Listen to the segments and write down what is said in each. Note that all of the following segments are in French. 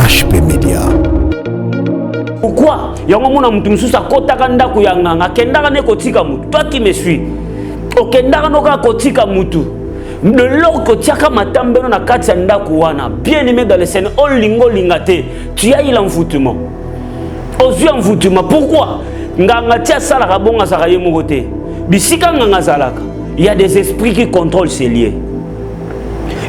HP Media. Pourquoi? Yango mona mutu mususa kotaka ndako ya nganga kendaka ne kotika mutu. Toi qui me suis. Okendaka noka kotika mutu. De l'autre tiaka matambeno na kati ya ndako wana. Bien aimé dans le Seigneur, olingo lingate. Tu as eu l'envoûtement. Ozu envoûtement. Pourquoi? Nganga tia sala rabonga saka ye mokote. Bisika nganga zalaka. Il y a des esprits qui contrôlent ces lieux.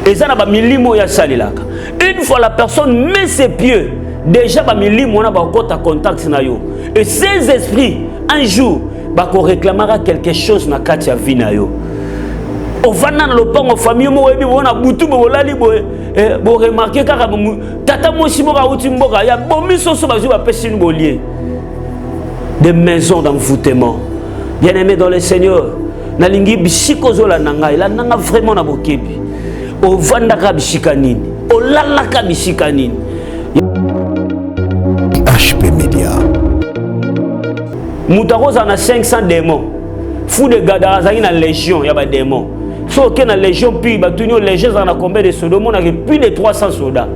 Et ça n'a pas milimo ya salilaka. Une fois la personne met ses pieds, déjà ba milimo na ba kota contact na yo. Et ces esprits un jour ba ko réclamera quelque chose na kati ya vie na yo. O vana na lopango famille mo webi bona butu bo lali bo bo remarquer kaka tata mo simo ka uti mboka ya bomi soso ba zo ba pesi bo lié. Des maisons d'envoûtement. Bien-aimé dans le Seigneur, na lingi bisiko zo la nanga, la nanga vraiment na bokebi. O vanda ka bisika nini, o lala ka bisika nini. HP Media. Moutaroza na 500 démons. Fou de Gadara na légion, ya ba démons. So que na légion puis ba tunyo légion na combien de soldats, on a plus de 300 soldats.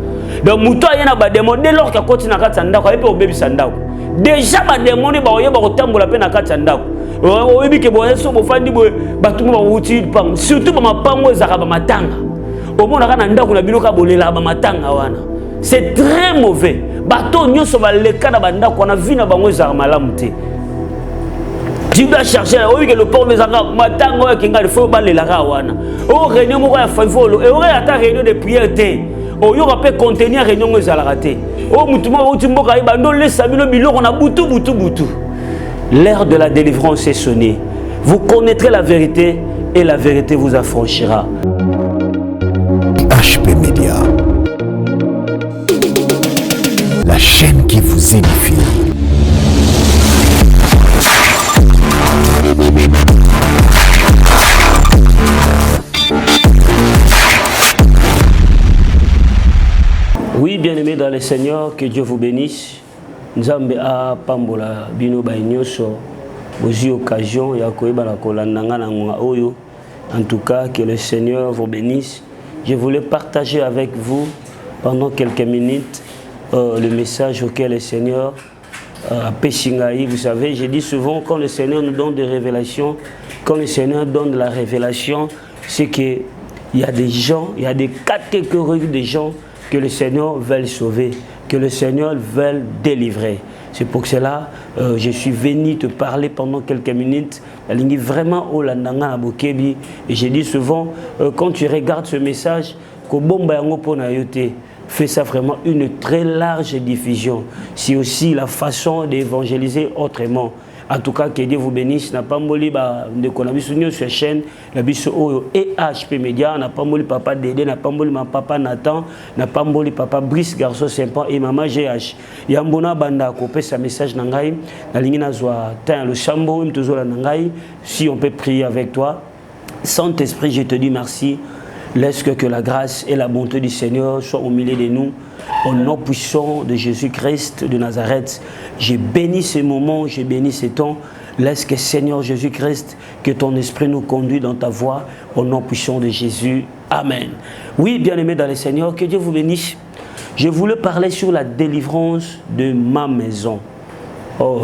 Donc mouto ya na ba démons dès lors ka koti na kati ndako, et pe obebi sandako. Déjà ba démons ba oyeba ko tambola pe na kati ndako. Oyebi ke bo so bo fandi bo ba tumo ba wuti pam, surtout ba mapango ezaka ba matanga. C'est très mauvais. Bateau nyoso ba leka na banda ko na vina bango za malamute. Tu dois chercher oui que le port des aga matango ya kinga faut ba le la wana. O réunion mo ya favolo et aurait ata réunion de prière té. O yo peut contenir réunion za la raté. O mutuma o timboka ibando le sabino biloko na butu. L'heure de la délivrance est sonnée. Vous connaîtrez la vérité et la vérité vous affranchira. HP Media, la chaîne qui vous édifie. Oui, bien-aimés dans le Seigneur, que Dieu vous bénisse. Nzambe a pambola bino ba nyoso aux occasions ya koyeba la kolandanga na ngonga oyo. En tout cas, que le Seigneur vous bénisse. Je voulais partager avec vous pendant quelques minutes le message auquel le Seigneur a péchingaï. Vous savez, je dis souvent, quand le Seigneur nous donne des révélations, quand le Seigneur donne la révélation, c'est qu'il y a des gens, il y a des catégories de gens que le Seigneur veut sauver, que le Seigneur veut délivrer. C'est pour cela je suis venu te parler pendant quelques minutes. La ligne vraiment au landanga na bokebi. Et j'ai dit souvent, quand tu regardes ce message, fais ça vraiment une très large diffusion. C'est aussi la façon d'évangéliser autrement. En tout cas, que Dieu vous bénisse. N'a pas moli de konabisu sur cette chaîne, la biso et HP Media, n'a pas moli papa Dédé, n'a pas moli ma papa Nathan, n'a pas moli papa Brice garçon sympa et maman GH. Yambona banda kopé sa message nangai, la ligne na zwa tin le chambo mtozo la nangai. Si on peut prier avec toi, Saint-Esprit, je te dis merci. Laisse que la grâce et la bonté du Seigneur soient au milieu de nous. Au nom puissant de Jésus-Christ de Nazareth, j'ai béni ces moments, j'ai béni ces temps. Laisse que Seigneur Jésus-Christ, que ton esprit nous conduise dans ta voie. Au nom puissant de Jésus. Amen. Oui, bien-aimés dans le Seigneur, que Dieu vous bénisse. Je voulais parler sur la délivrance de ma maison. Oh,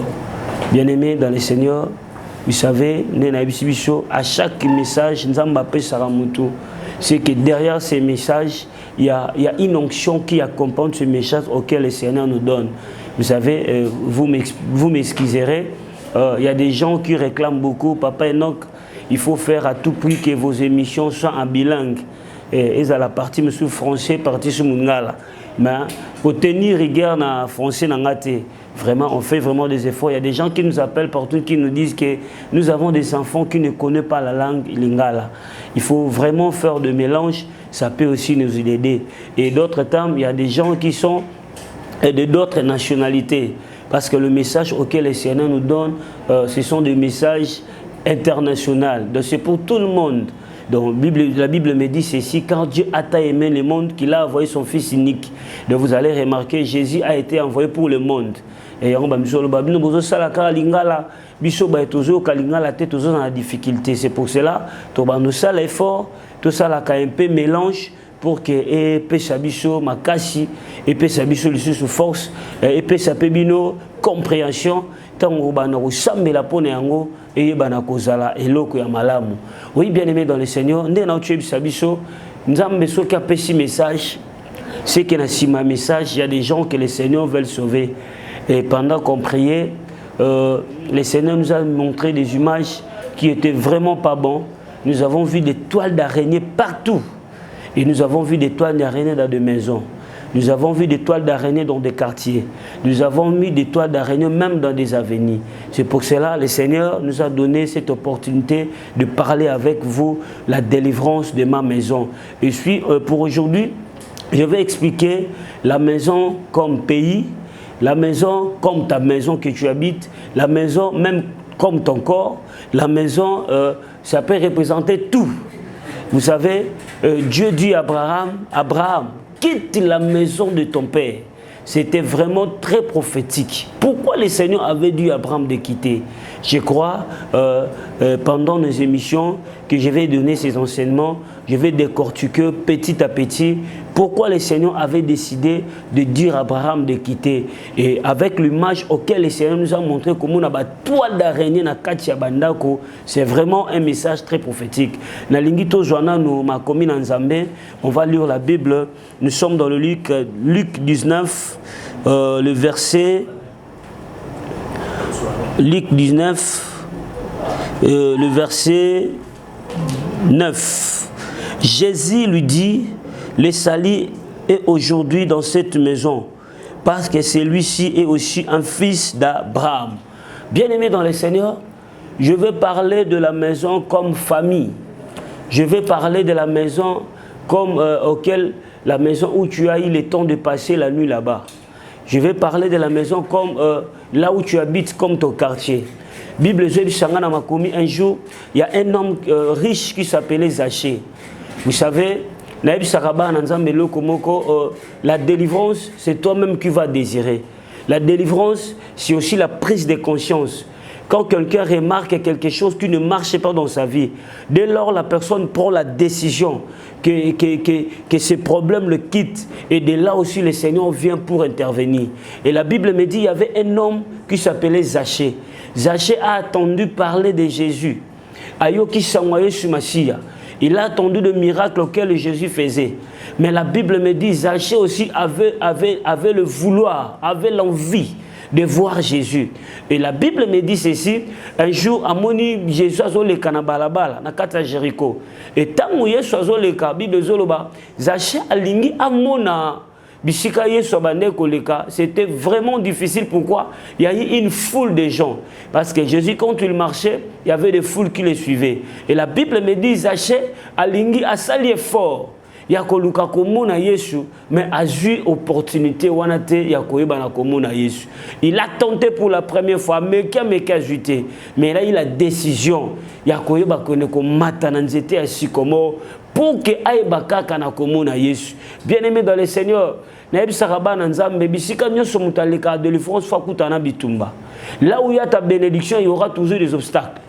bien-aimés dans le Seigneur, vous savez, à chaque message, c'est que derrière ces messages, il y a une onction qui accompagne ce message auquel le Seigneur nous donne. Vous savez, vous m'excuserez, il y a des gens qui réclament beaucoup, Papa Enoch, il faut faire à tout prix que vos émissions soient en bilingue. Et à la partie monsieur français, partie sur Mungala. Mais pour tenir rigueur dans français, vraiment, on fait vraiment des efforts. Il y a des gens qui nous appellent partout, qui nous disent que nous avons des enfants qui ne connaissent pas la langue lingala. Il faut vraiment faire de mélange, ça peut aussi nous aider. Et d'autres temps, il y a des gens qui sont de d'autres nationalités. Parce que le message auquel le Seigneur nous donne, ce sont des messages internationaux. Donc c'est pour tout le monde. Donc la Bible me dit ceci, quand Dieu a tant aimé le monde qu'il a envoyé son Fils unique. Donc vous allez remarquer, Jésus a été envoyé pour le monde. Et on va me dire, c'est pour cela, nous ça l'effort, tout ça là un peu mélange pour que epesa biso makasi, epesa biso lisusu force, epesa pe bino compréhension tango bana kosambela pona yango et bana kozala eloko ya malamu. Oui, bien aimé dans le Seigneur, nde na tuyebisa biso nzambe soki apesi message, c'est que dans ma message, il y a des gens que le Seigneur veut sauver. Et pendant qu'on priait, le Seigneur nous a montré des images qui étaient vraiment pas bonnes. Nous avons vu des toiles d'araignée partout. Et nous avons vu des toiles d'araignée dans des maisons. Nous avons vu des toiles d'araignée dans des quartiers. Nous avons mis des toiles d'araignée même dans des avenues. C'est pour cela que le Seigneur nous a donné cette opportunité de parler avec vous la délivrance de ma maison. Et puis, pour aujourd'hui, je vais expliquer la maison comme pays, la maison comme ta maison que tu habites, la maison même comme ton corps. La maison, ça peut représenter tout. Vous savez, Dieu dit à Abraham, quitte la maison de ton père. C'était vraiment très prophétique. Pourquoi le Seigneur avait dit à Abraham de quitter? Je crois, pendant nos émissions, que je vais donner ces enseignements, je vais décortiquer petit à petit pourquoi le Seigneur avait décidé de dire à Abraham de quitter. Et avec l'image auquel le Seigneur nous a montré comment on a une toile d'araignée dans Katia Bandako, c'est vraiment un message très prophétique. Dans l'Ingito Joana, nous, ma commune en Zambé, on va lire la Bible. Nous sommes dans le Luc 19, le verset. Luc 19, le verset 9. Jésus lui dit, le salut est aujourd'hui dans cette maison, parce que celui-ci est aussi un fils d'Abraham. Bien-aimé dans le Seigneur, je vais parler de la maison comme famille. Je vais parler de la maison comme la maison où tu as eu le temps de passer la nuit là-bas. Je vais parler de la maison comme là où tu habites, comme ton quartier. Bible du Sangana m'a commis un jour, il y a un homme riche qui s'appelait Zachée. Vous savez, la délivrance, c'est toi-même qui vas désirer. La délivrance, c'est aussi la prise de conscience. Quand quelqu'un remarque quelque chose qui ne marche pas dans sa vie, dès lors la personne prend la décision que ce problème le quitte. Et de là aussi le Seigneur vient pour intervenir. Et la Bible me dit, il y avait un homme qui s'appelait Zachée. Zachée a attendu parler de Jésus. Ayoki Sangwaye Sumasia. Il a attendu le miracle auquel Jésus faisait. Mais la Bible me dit, Zachée aussi avait le vouloir, avait l'envie de voir Jésus. Et la Bible me dit ceci, un jour, Amoni Jésus a le kanabalabala, na kata Jéricho. Et tant que Jésus a le Bible zoloba, Zachée alingi amona bisika Yesu abande koleka, c'était vraiment difficile. Pourquoi? Il y a eu une foule de gens. Parce que Jésus, quand il marchait, il y avait des foules qui le suivaient. Et la Bible me dit, Zachée alingi asali effort. Ya koluka komona Yesu, mais a eu opportunité wanate ya koyeba na komona Yesu. Il a tenté pour la première fois, mais qui a ajouté. Mais là il a décision ya koyeba koneko mata na nzete ya sikomo pour que aïba kaka na komona Yesu. Bien-aimé dans le Seigneur, na ebisaka na nzambe bisika nyoso mutaleka de délivrance fa kutana bitumba. Là où il y a ta bénédiction, il y aura toujours des obstacles.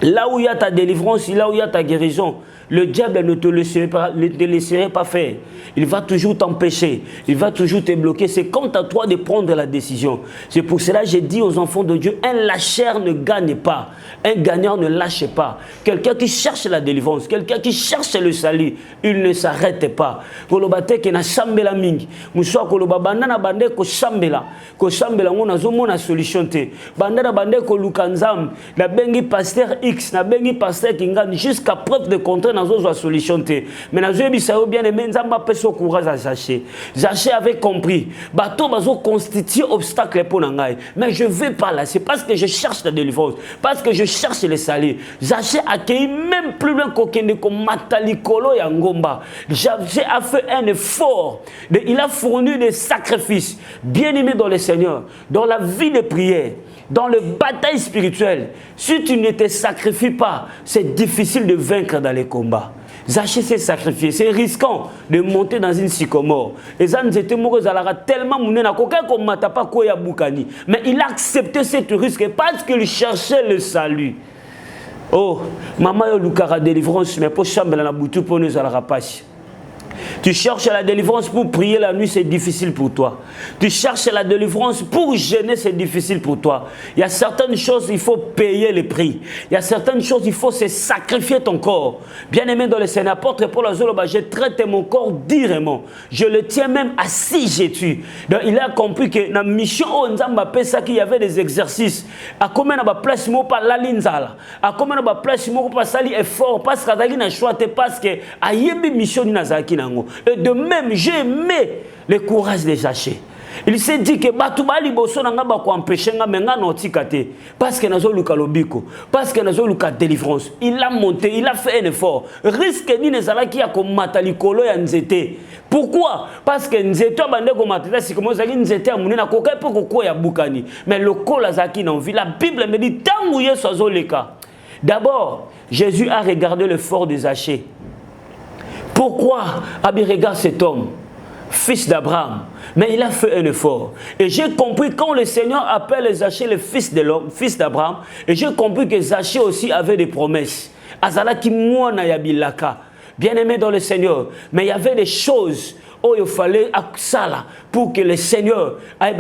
Là où il y a ta délivrance, là où il y a ta guérison, le diable ne te laisserait pas faire. Il va toujours t'empêcher. Il va toujours te bloquer. C'est quant à toi de prendre la décision. C'est pour cela que j'ai dit aux enfants de Dieu, un lâcheur ne gagne pas. Un gagnant ne lâche pas. Quelqu'un qui cherche la délivrance, quelqu'un qui cherche le salut, il ne s'arrête pas. Kolobate ke na sambela mingi. Muswa koloba bandana bande ko sambela. Ko sambela ngona zomo na solution te. Bandana bande ko lukanzam. Na bengi pasteur X, na bengi pasteur Kingani jusqu'à preuve de contraire. Dans solution. Mais dans le bien aimé, Nzamba peso courage à Zachée. Zachée avait compris. Bateau bazo constitue obstacle pour Nangaï. Mais je ne vais pas là. C'est parce que je cherche la délivrance. Parce que je cherche le salut. Zachée a accueilli même plus loin qu'au Matalikolo et Ngomba. Zachée a fait un effort. Il a fourni des sacrifices. Bien aimé dans le Seigneur. Dans la vie de prière. Dans le bataille spirituelle, si tu ne te sacrifies pas, c'est difficile de vaincre dans les combats. Zachée s'est sacrifié, c'est risquant de monter dans une sycomore. Et ça nous était tellement mais il a accepté ce risque parce qu'il cherchait le salut. Oh, maman yo lukara délivrance mais pour chambre la boutou pour nous à la rapace. Tu cherches la délivrance pour prier la nuit, c'est difficile pour toi. Tu cherches la délivrance pour jeûner, c'est difficile pour toi. Il y a certaines choses, il faut payer le prix. Il y a certaines choses, il faut se sacrifier ton corps. Bien-aimé dans le Seigneur, apôtre Paul Azoloba, je traite mon corps durement. Je le tiens même assis, je tue. Donc il a compris que dans la mission, il y avait des exercices. À combien de place, moi, pas la linzala. À combien de place, moi, pas sali effort. Parce que y a choix, parce que a une mission nazaki nango. Et de même, j'ai aimé le courage de Zaché. Il s'est dit que Batubali Bosso n'a pas empêché nga notikate parce que nazo luka lobiko, parce que nazo luka délivrance. Il a monté, il a fait un effort. Risque ni nezala qui a comme matalikolo ya nzete. Pourquoi? Parce que nzete bande ko matata si comme zaki nzete amune na koka pe ko ya bukani. Mais le kola zaki na vie. La Bible me dit tangu Yesu azoleka. D'abord, Jésus a regardé l'effort de Zaché. Pourquoi Abi regarde cet homme, fils d'Abraham, mais il a fait un effort. Et j'ai compris quand le Seigneur appelle Zaché le fils de l'homme, fils d'Abraham, et j'ai compris que Zaché aussi avait des promesses. Azala ki mwana ya bilaka, bien aimé dans le Seigneur, mais il y avait des choses où il fallait ça pour que le Seigneur ait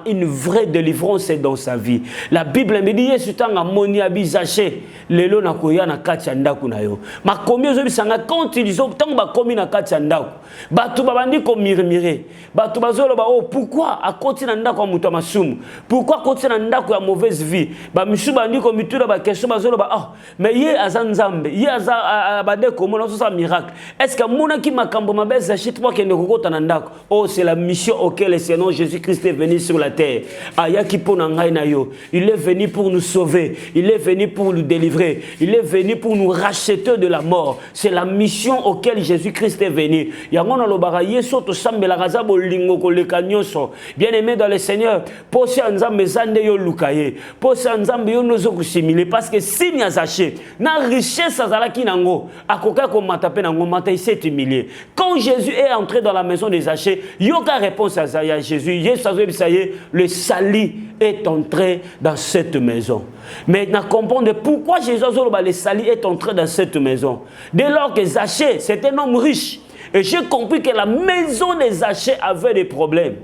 une vraie délivrance dans sa vie. La Bible me dit Yesu tanga moni abizaché lelo na koya na kati ndaku na yo. Makomi ozobisanga quand ils ont tant ba komi na kati ndaku. Batu babandi ko mirmire. Batu bazolo ba oh pourquoi a continue ndaku muto masumu? Pourquoi continue ndaku ya mauvaise vie? Ba misu bandi ko mitura ba question bazolo ba ah mais ye azanzambe, ye aza bade ko mona so sa miracle. Est-ce que mona ki makambo mabeza shit moi oh, c'est la mission auquel le Seigneur Jésus-Christ est venu sur la terre. Il est venu pour nous sauver. Il est venu pour nous délivrer. Il est venu pour nous racheter de la mort. C'est la mission auquel Jésus-Christ est venu. Bien aimé dans le Seigneur, parce que si nous avons na richesse quand Jésus est entré dans la maison des Zachée, il y a une réponse à Jésus. Le salut est entré dans cette maison. Mais nous comprenons pourquoi Jésus, le salut est entré dans cette maison. Dès lors que Zachée, c'est un homme riche. Et j'ai compris que la maison des Zachée avait des problèmes.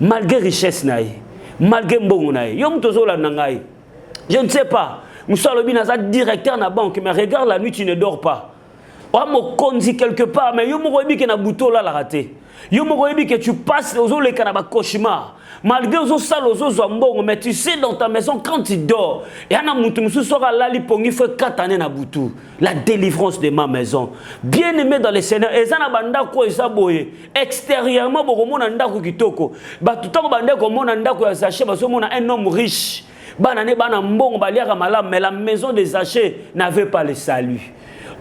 Malgré richesse, malgré mbongo, je ne sais pas. Nous sommes le directeur de la banque, mais regarde la nuit, tu ne dors pas. On conduit quelque part, mais yo mo que na bouton là la raté. Yo mo que tu passes aux les canaba cauchemar. Malgré aux salles aux zambon, mais tu sais dans ta maison quand tu dors, et ana mutu musu sera là li pongi fait 4 années na boutou. La délivrance de ma maison. Bien aimé dans le Seigneur, ezana banda ko esaboye. Extérieurement bokomo na ndako kitoko. Ba tout temps banda ko mona ndako ya Zaché baso mona un homme riche. Banane bana mbongo baliaka malam, mais la maison des Zaché n'avait pas le salut.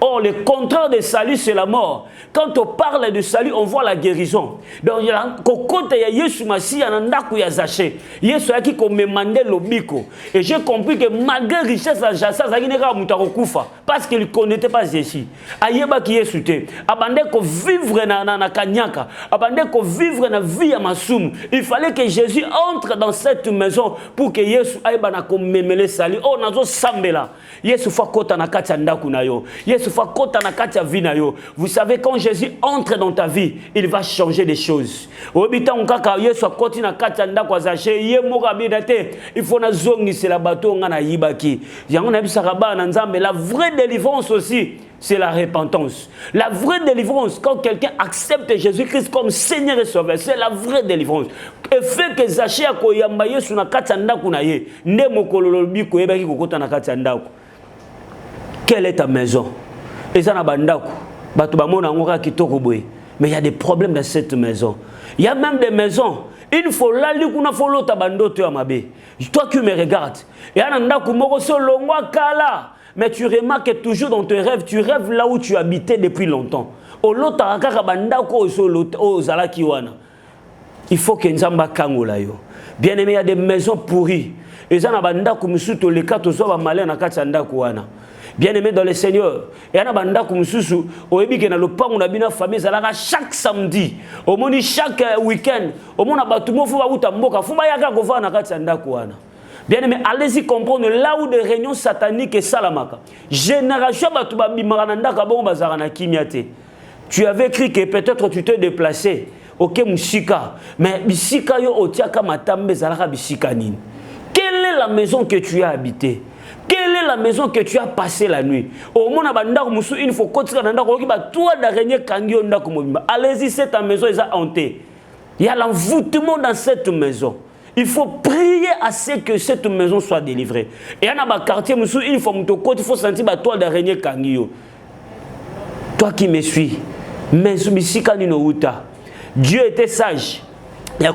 Or, le contraire de salut, c'est la mort. Quand on parle de salut, on voit la guérison. Donc, il y a côté Yesu Massi, il y a un ndaku ya Zaché. Yesu a qui me mandé l'obiko. Et j'ai compris que malgré richesse à Jassa, ça n'est pas mutarokufa parce qu'il ne connaissait pas Jésus. Ayeba qui est souté. Abandé ko vivre na kanyaka. Abandé ko vivre na vie à masum. Il fallait que Jésus entre dans cette maison pour que Yesu aïba na ko memele salut. Oh, nazo sambela. Yesu fa kota na kati ndaku na yo. Vous savez, quand Jésus entre dans ta vie, il va changer des choses. Il faut c'est la bateau la vraie délivrance aussi, c'est la repentance. La vraie délivrance, quand quelqu'un accepte Jésus-Christ comme Seigneur et Sauveur, c'est la vraie délivrance. Et fait que Zaché a koyambaye sur na katanda kunaye, ne mokololobi koyebaki kokota na katanda. Quelle est ta maison? Mais il y a des problèmes dans cette maison. Il y a même des maisons. Il faut là, toi qui me regardes. Mais tu remarques toujours dans tes rêves, tu rêves là où tu habitais depuis longtemps. Il faut que Nzamba kangola yo. Bien aimé, il y a des maisons pourries. Et ça, les quatre sont malins na katanda kuana. Bien aimé dans le Seigneur. Et on a banda kumsusu oyebi ke na lopango na bina famille zalaka chaque samedi. Au moni chaque week-end. Au mona batumo fo ba uta mboka fo ba yaka kova na kati ndako wana. Bien aimé, allez-y comprendre là où des réunions sataniques et salamaka. Génération batu ba bimaka na ndaka bon bazara na kimiate. tu avais cru que peut-être tu t'es déplacé. Ok, Moussika. Mais Bissika yo otiaka matambe zalaka Bissika nini. Quelle est la maison que tu as habitée? Quelle est la maison que tu as passé la nuit? Au moins, il faut que toi d'araignée kangi ondako mobimba. Allez-y, cette maison est hantée. Il y a l'envoûtement dans cette maison. Il faut prier à ce que cette maison soit délivrée. Et il y a un quartier, il faut sentir la toile d'araignée kangi. Toi qui me suis, mais Dieu était sage. Il y a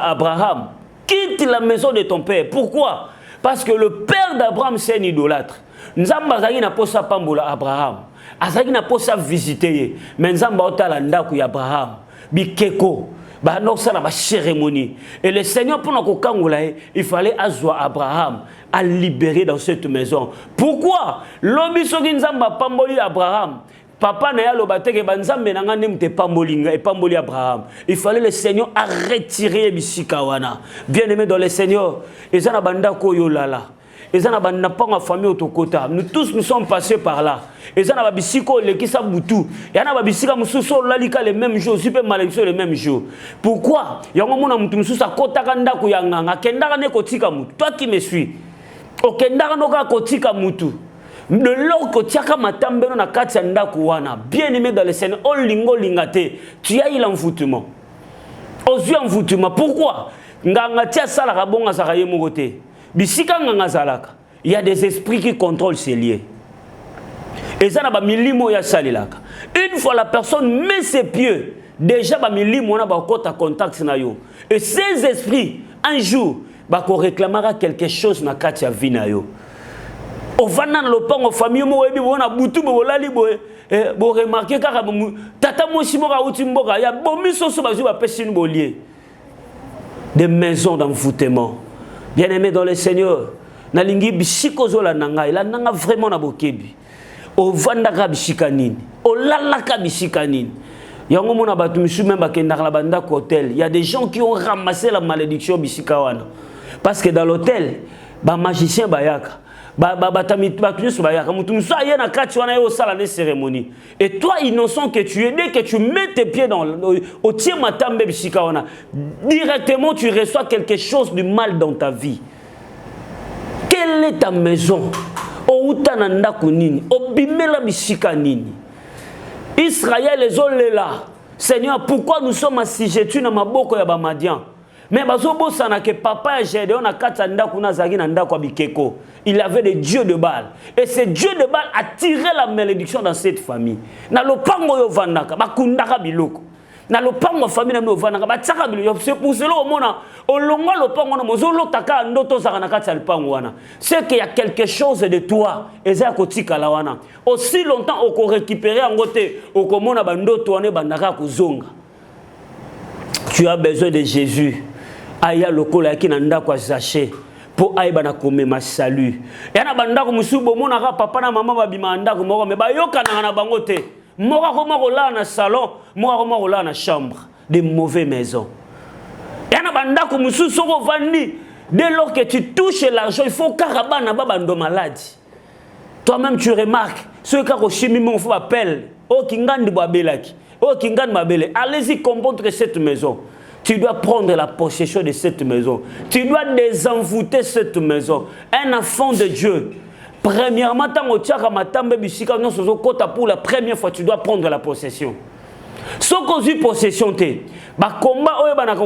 Abraham. Quitte la maison de ton père. Pourquoi? Parce que le père d'Abraham, c'est un idolâtre. Nzamba n'a pas sa pambola Abraham. Azaki n'a pas sa visiter. Mais Nzamba otala ndaku ya Abraham. Bikeko. Bah non, ça n'a pas cérémonie. Et le Seigneur, pour nous kangoulaye, il fallait azwa Abraham à libérer dans cette maison. Pourquoi? L'homme Nzamba pamboli Abraham. Papa n'a pas batté banzambe nanga nemte pambolinga et pamboli Abraham. Il fallait le Seigneur à retirer bisikawana. Bien-aimé dans le Seigneur, et ça na banda ko yolala. Et ça na banda pas en famille autokota. Nous tous nous sommes passés par là. Et ça na bisiko le kisa butu. Et na bisika mususo lalika le même jour, super malédiction le même jour. Pourquoi? Yango mona mutu mususa kota kanda ko yanganga kendaka ne kotika mutu. Toi qui me suis. Okendaka noka kotika mutu. De l'autre bien aimé dans le Seigneur, tu as eu l'envoûtement. Aux yeux envoûtement. Pourquoi? Il y a des esprits qui contrôlent ces lieux. Et ça, une fois la personne met ses pieds, déjà, contact. Et ces esprits, un jour, réclamera quelque chose dans la vie. Au vana na lopango famille mo webi bona butu bo lali boye bo remarquer kaka tata mo simoka uti mboka ya bomi soso bazu ba pesine bolie des maisons d'envoûtement. Bien-aimé dans le Seigneur, na lingi bisiko zo la nanga vraiment na bokebi. Au vanda ka bisika nini, au lala ka bisika nini. Yango mona batu misu même bakenda la banda hôtel. Il y a des gens qui ont ramassé la malédiction bisika wana. Parce que dans l'hôtel, ba magicien bayaka et toi innocent que tu es, dès que tu mets tes pieds au directement tu reçois quelque chose de mal dans ta vie. Quelle est ta maison? Israël les là. Seigneur, pourquoi nous sommes assujettis dans ma boko ya bamadian? Mais que papa il avait des dieux de Baal. Et ces dieux de Baal attiraient la malédiction dans cette famille. C'est pour cela c'est qu'il y a quelque chose de toi. Aussi longtemps qu'on récupère en côté, tu as besoin de Jésus. Aya lokola ki nanda kwa zaché pour aiba na komema salut. Ya na bandako musubo mona ka papa na mama babima ndako moko me ba yoka na bango te. Moko ko moko la na salon, moko ko moko la na chambre, de mauvaises maisons. Ya na bandako mususo ko vandi dès lors que tu touches l'argent, il faut karabana babando maladie. Toi-même tu remarques ceux qui ko chimi mon faut appel o kingandi babelaki. O kingandi babele. Allez-y comprendre cette maison. Tu dois prendre la possession de cette maison. Tu dois désenvoûter cette maison. Un enfant de Dieu. Premièrement, pour la première fois, tu dois prendre la possession. Si tu as une possession, tu as combat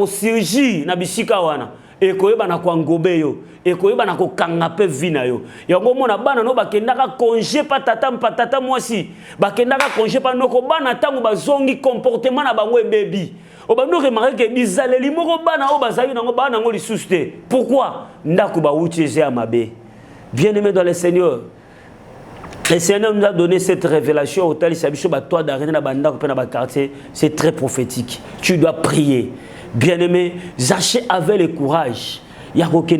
chirurgie na bisika wana. Et tu as ngobé yo. Et tu as kangape vina yo. Yango mona bana no bakendaka congé patata mwasi. Bakendaka congé pa noko bana tangu bazongi comportement na bango baby. Pourquoi? Bien-aimé dans le Seigneur, le Seigneur nous a donné cette révélation au toi c'est très prophétique. Tu dois prier. Bien-aimé, Zaché avait le courage. Il y a aucun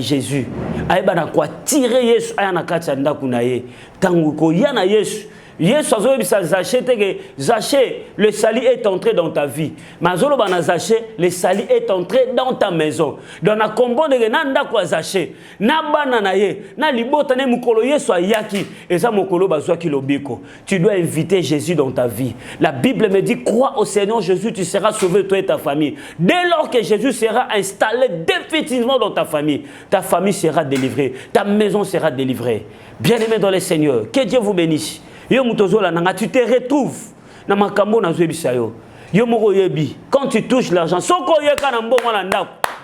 Jésus. Aïba na quoi tirer Yesu ayana kacha ndaku na ye. Tangu ko yana Yesu. Yesu azobisa Zaché que Zaché, le sali est entré dans ta vie. Mazolo bana Zaché, le sali est entré dans ta maison. Dans la combo de nanda kwa Zaché, na bana na ye, na libota ne mukolo Yesu ayaki, et ça mukolo bazwa ki lobiko. Tu dois inviter Jésus dans ta vie. La Bible me dit crois au Seigneur Jésus, tu seras sauvé toi et ta famille. Dès lors que Jésus sera installé définitivement dans ta famille sera délivrée, ta maison sera délivrée. Bien-aimé dans le Seigneur, que Dieu vous bénisse. Tu te retrouves dans ma cambo na zo quand tu touches l'argent,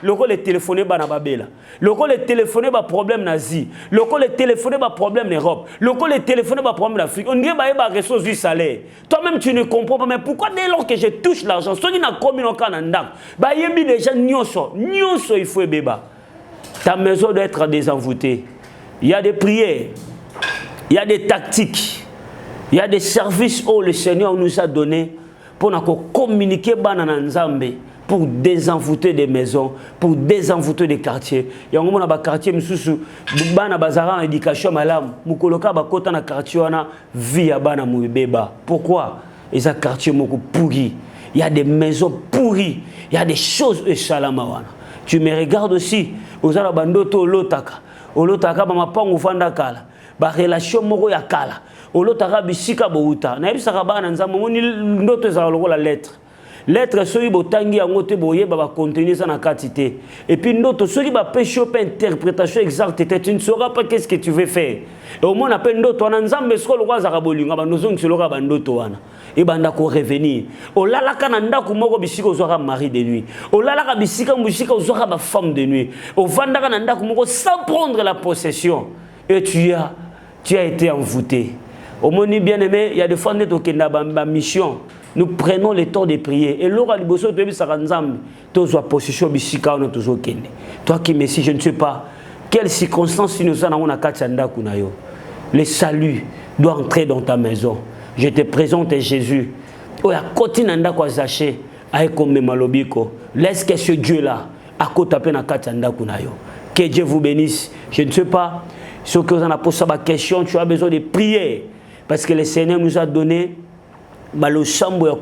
le téléphoné ba na babela, le téléphoné ba problème nazi, le téléphoné ba problème Europe, le téléphoné ba problème d'Afrique. On dirait ba ressources du salaire. Toi-même tu ne comprends pas, mais pourquoi dès lors que je touche l'argent, ceux qui n'a commis au Canada, ba yebi déjà nyonso il faut beba. Ta maison doit être désenvoûtée. Il y a des prières, il y a des tactiques, il y a des services où le Seigneur nous a donné pour nous communiquer pour désenvoûter des maisons, pour désenvoûter des quartiers. Il y a un quartier qui bana bazara éducation malam, mukoloka bakota na quartier wana via bana mubeba. Pourquoi? Les quartiers moko pourris. Il y a des maisons pourries, il y a des choses wana. Tu me regardes aussi, aux arabandoto lotaka. Olotaka ba mapango fanda kala. Ba relation moko ya kala. Olotaka bisika bouta. Na bisaka bana nzambo ngoni ndoto za lokola lettre. Lettre soki botangi yango te boye ba contenir ça na quantité. Et puis ndoto soki ba péché pas interprétation exacte, tu ne sauras pas qu'est-ce que tu veux faire. Et au moins appelle ndoto na nzambe soko lokwa za bolinga ba nozongi seloka ba ndoto wana. Et banda ko revenir. Olala kana ndako moko bisika ozwaka mari de nuit. Olala ka bisika musika ozwaka ba femme de nuit. Ovanda kana ndako moko sans prendre la possession. Et tu as été envoûté. Au moni bien-aimé, il y a des fois qui ont mission. Nous prenons le temps de prier. Et l'ora liboso tu es nzambe, tu as possession bisika on toujours kende. Toi qui me suis, je ne sais pas quelles circonstances nous en avons na katanda kunayo. Le salut doit entrer dans ta maison. Je te présente Jésus. Oya kotinanda kwa Zaché aekombe malobiko. Laisse que ce Dieu là akotape na katanda kunayo. Que Dieu vous bénisse. Je ne sais pas ce que vous en avez posé ma question, tu as besoin de prier parce que le Seigneur nous a donné le chambre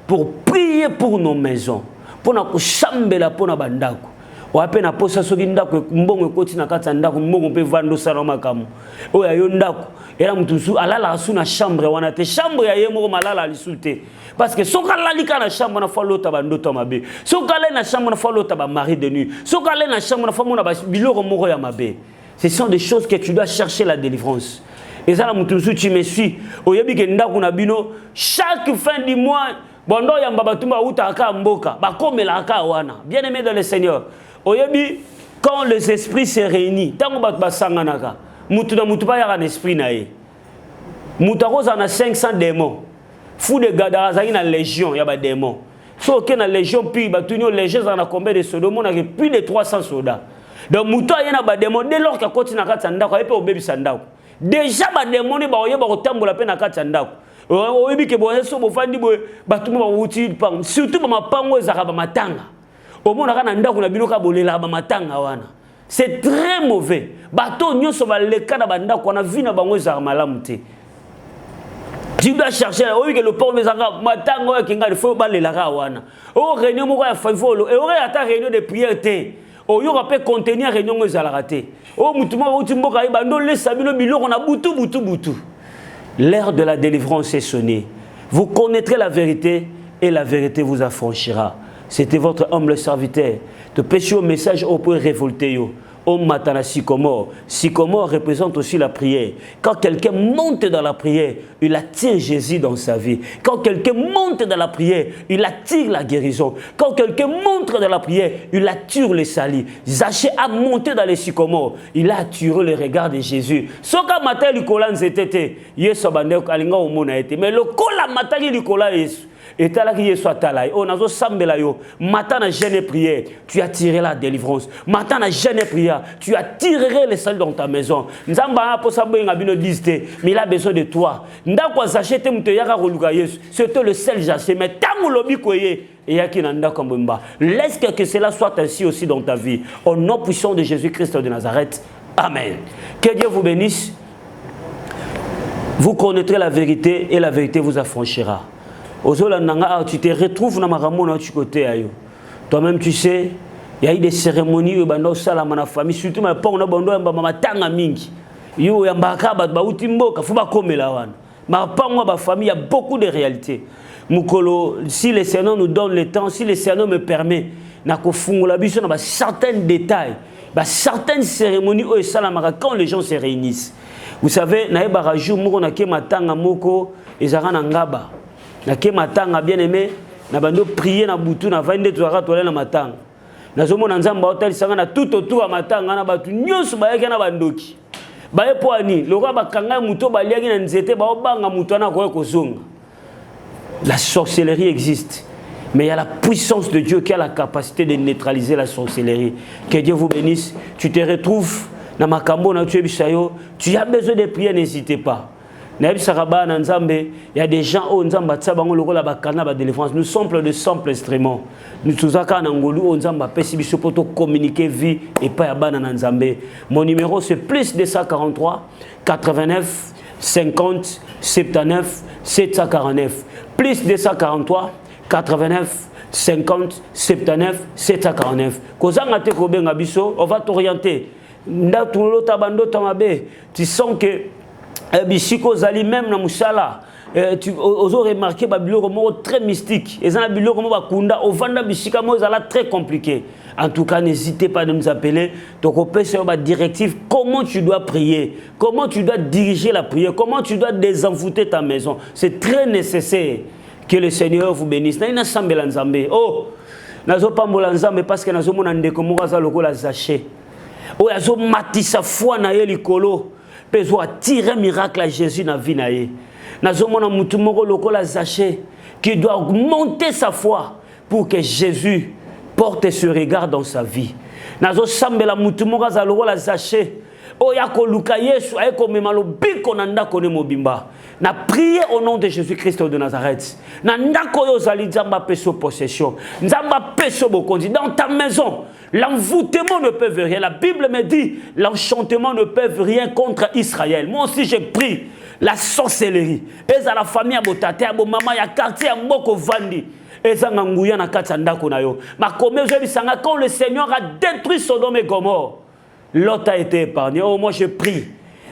pour prier pour nos maisons, pour nous chambela pour nos bandako. On a peine à poser ce qui ndako mbongo koti na kata ndako mbongo pe vando salama kamu. O ya yo ndako era mutusu alala asu na chambre wana te chambre ya yemo malala lisulte parce que soka lalika na chambre na fa lota bandoto mabe. Soka le na chambre na fa lota ba mari de nuit. Soka le na chambre na fa mona ba biloko moko ya mabe. Ce sont des choses que tu dois chercher la délivrance. Et ça, tu me suis. Chaque fin du mois, bien aimé dans le Seigneur. Quand les esprits se réunissent, tant que tu as un esprit, tu as 500 démons. Fou de Gadara, il y a une légion, il y a des démons. Si tu as une légion, puis tu as une légion, il y a combien de soldats? Il y a plus de 300 soldats. Donc, il y a des démons. Dès lors que tu as un démon, il y a un bébé sandako. Déjà, les démons, ils ont été la peine à Katsandako. Oyebi ke boye so bofandi boye batuma ba wuti pang surtout ba mapango ezaka ba matanga omona kana ndako na binoka bolela ba matanga wana c'est très mauvais bato nyoso ba leka na bandako na vina bango ezaka malamu te tu dois chercher oyebi ke le port ezaka matanga ya kinga il faut ba lela wana o réunion moko ya favolo et aurait ata réunion de prière te o yo peut contenir réunion ezalaka te o mutuma wuti mboka ibando lesa bino biloko na butu. L'heure de la délivrance est sonnée. Vous connaîtrez la vérité et la vérité vous affranchira. C'était votre humble serviteur. De péché au message au point révolté. Au matana sycomore. Sycomore représente aussi la prière. Quand quelqu'un monte dans la prière, il attire Jésus dans sa vie. Quand quelqu'un monte dans la prière, il attire la guérison. Quand quelqu'un monte dans la prière, il attire le salut. Zaché a monté dans les sycomores. Il a attiré le regard de Jésus. Soka matin likola nzetete. Yesu bandeko alinga omona ete. Mais le kola matin likola Yesu. Et là qui soit talai, on a sambela yo. Matin na jeûne et prière, tu attireras la délivrance. Matin na jeûne et prière, tu attireras les salut dans ta maison. Nzamba po sambo ngabino disté, mais il a besoin de toi. Ndako s'achete muto yaka koluka Yesu. C'est le seul jaché, mais tangu lobi koye et yaki nanda kombemba. Laisse que cela soit ainsi aussi dans ta vie. Au nom puissant de Jésus-Christ de Nazareth. Amen. Que Dieu vous bénisse. Vous connaîtrez la vérité et la vérité vous affranchira. Tu te retrouves dans ma ramon du côté. Toi-même, tu sais, il y a eu des cérémonies où la famille, surtout ma père, on a bandé ma tanga mingi. Yo ya mbakaba ba utimboka fuba komela wana. Ma pangwa ba famille, il y a beaucoup de réalités. Mukolo, si le Seigneur nous donne le temps, si le Seigneur me permet, na ko fungula biso na ba certains détails, ba certaines cérémonies au salamaka quand les gens se réunissent. Vous savez, na eba raju moko na ke matanga moko ezara na ngaba. Na ke matanga bien aimé, na bando prier na butu na 22 toara tola na matanga. Na zomo na nzamba hotel sanga na tout autour ya matanga na batu nyoso ba yake na bandoki. Baye poani, le roi bakanga muto baliaki na nzete ba obanga muto na ko kozonga. La sorcellerie existe, mais il y a la puissance de Dieu qui a la capacité de neutraliser la sorcellerie. Que Dieu vous bénisse. Tu te retrouves dans ma cambo, tu as besoin de prier, n'hésitez pas. Il y a des gens qui nous sommes de simples instruments. Nous sommes communiquer vie et pas à Nzambe. Mon numéro c'est plus 243 89 50 79 749. Plus 243 89 50 79 749. On va t'orienter. Tu sens que Bisiko Zali même na musala tu os remarqué babilo comme très mystique et ça babilo comme bakunda ovanda bisika mo zala très compliqué. En tout cas, n'hésitez pas à nous appeler. Donc on peut sur ma directive comment tu dois prier, comment tu dois diriger la prière, comment tu dois désenvoûter ta maison. C'est très nécessaire que le Seigneur vous bénisse. Na ina sambela nzambe. Oh, nazo pambola nzambe parce que nazo mona ndeko moka za lokola zaché. Oh, yazo matisa foi na ye likolo. Peso attirer miracle à Jésus dans la vie naie. Nazomona mutu moko lokola zaché qui doit augmenter sa foi pour que Jésus porte ce regard dans sa vie. Nazo sambela mutu moko za lokola zaché. Oya ko luka Yesu ay ko memalo biko na ndako ne mobimba. Na prier au nom de Jésus-Christ de Nazareth. Na ndako yo zali nzamba peso possession. Nzamba peso bokondi dans ta maison. L'envoûtement ne peut rien. La Bible me dit, l'enchantement ne peut rien contre Israël. Moi aussi j'ai pris la sorcellerie. Et à la famille abotate, abo mama ya quartier mboko vandi. Et ça ngouya na kati ndako na yo. Ma comme je dis quand le Seigneur a détruit Sodome et Gomorrhe, Lot a été épargné. Oh, moi je prie.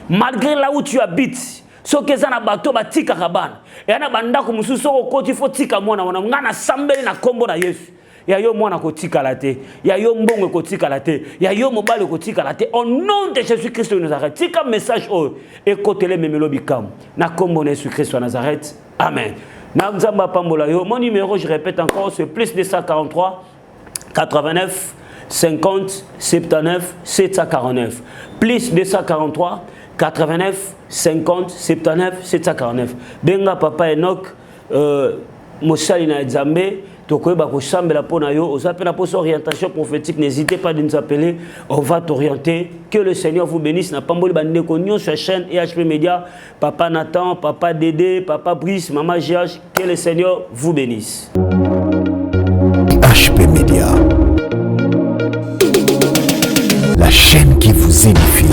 Malgré là où tu habites, ce que ça na bateau batika kabana. Et ana bandako mususo ko koti fo tika mwana wana ngana sambeli na kombo na Yesu. Ya yo mwana kotika la te, ya yo mbongo kotika la te, ya yo mobile kotika la te. Au nom de Jésus-Christ de Nazareth, tika message oh écoutez-le memelo bikam. Na kombo na Jésus-Christ de Nazareth. Amen. Na nzamba pambola yo. Mon numéro, je répète encore, c'est plus 243 89 50 79 749. Plus 243 89 50 79 749. Benga papa Enoch Mosali na Nzambe. Donc, orientation prophétique, n'hésitez pas à nous appeler, on va t'orienter. Que le Seigneur vous bénisse. N'a pas sur la chaîne EHP Média, Papa Nathan, Papa Dédé, Papa Brice, Maman GH, que le Seigneur vous bénisse. EHP Média, la chaîne qui vous édifie.